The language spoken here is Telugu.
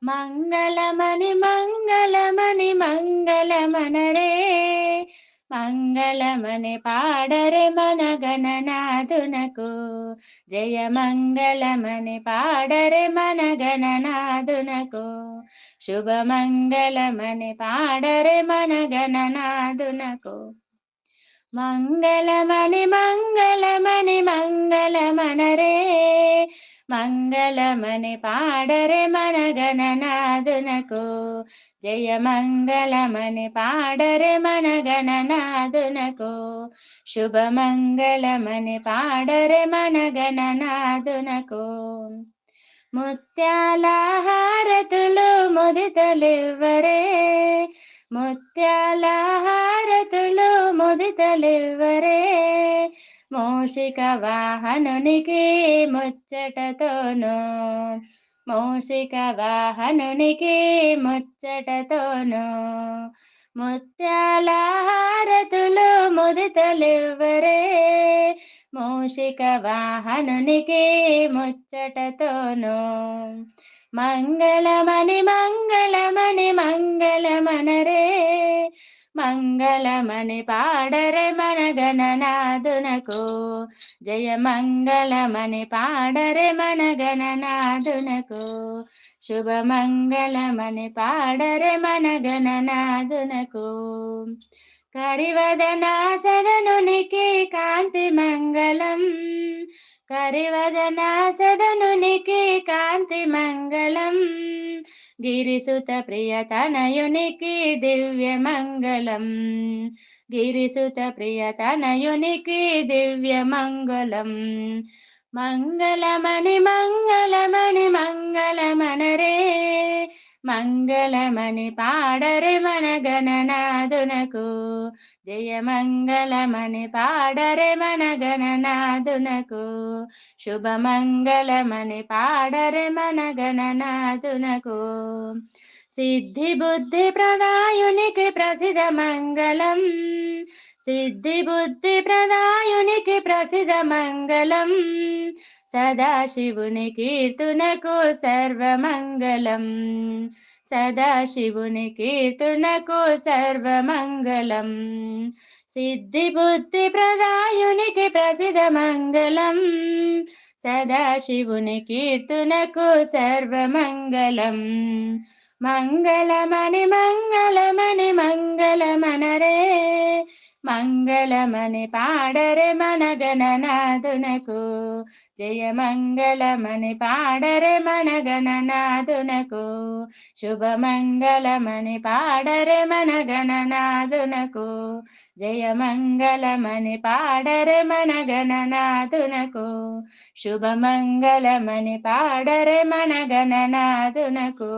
మంగళమని మంగళమని మంగళమనరే మంగళమని పాడరే మన గణనాథునకు జయ మంగళమని పాడరే మన గణనాథునకు శుభమంగళమని పాడరే మన గణనాథునకు మంగళమని మంగళమని మంగళమనరే మంగళమని పాడరే మన గణనాథునకు జయ మంగళమని పాడరే మన గణనాథునకు శుభమంగళమని పాడరే మన గణనాథునకు ముత్యాల హారతులు ముదితలివ్వరే ముత్యాల హారతులు ముదితలివ్వరే మూషిక వాహనునికి ముచ్చటతోను మూషిక వాహనునికి ముచ్చటతోను ముత్యాల హారతులు ముదితలివ్వరే మూషిక వాహనునికి ముచ్చటతోను మంగళమని మంగళమని మంగళమనరే మంగళమని పాడరే మన గణనాథునకు జయ మంగళమని పాడరే మన గణనాథునకు శుభమంగళమని పాడరే మన గణనాథునకు కరివదనా సదనునికి కాంతి మంగళం కరివదనా సదనునికి కాంతి మంగళం గిరిసుత ప్రియతనయునికి దివ్య మంగళం గిరిసుత ప్రియతనయునికి దివ్య మంగళం మంగళమని మంగళమని మంగళమనరే మంగళమని పాడరే మన గణనాథునకు జయ మంగళమని పాడరే మన గణనాథునకు శుభమంగళమని పాడరే మన గణనాథునకు సిద్ధి బుద్ధి ప్రదాయునికి ప్రసిద్ధ మంగళం సిద్ధి బుద్ధి ప్రదాయునికి ప్రసిద్ధ మంగళం సదాశివుని కీర్తునకు సర్వమంగళం సదాశివుని కీర్తునకు సర్వమంగళం సిద్ధి బుద్ధి ప్రదాయునికి ప్రసిద్ధ మంగళం సదాశివుని కీర్తునకు సర్వమంగళం మంగళమని మంగళమని మంగళమనరే మంగళమని పాడరే మన గణనాథునకు జయ మంగళమని పాడరే మన గణనాథునకు శుభమంగళమని పాడరే మన గణనాథునకు జయ మంగళమని పాడరే మన గణనాథునకు శుభమంగళమని పాడరే మన గణనాథునకు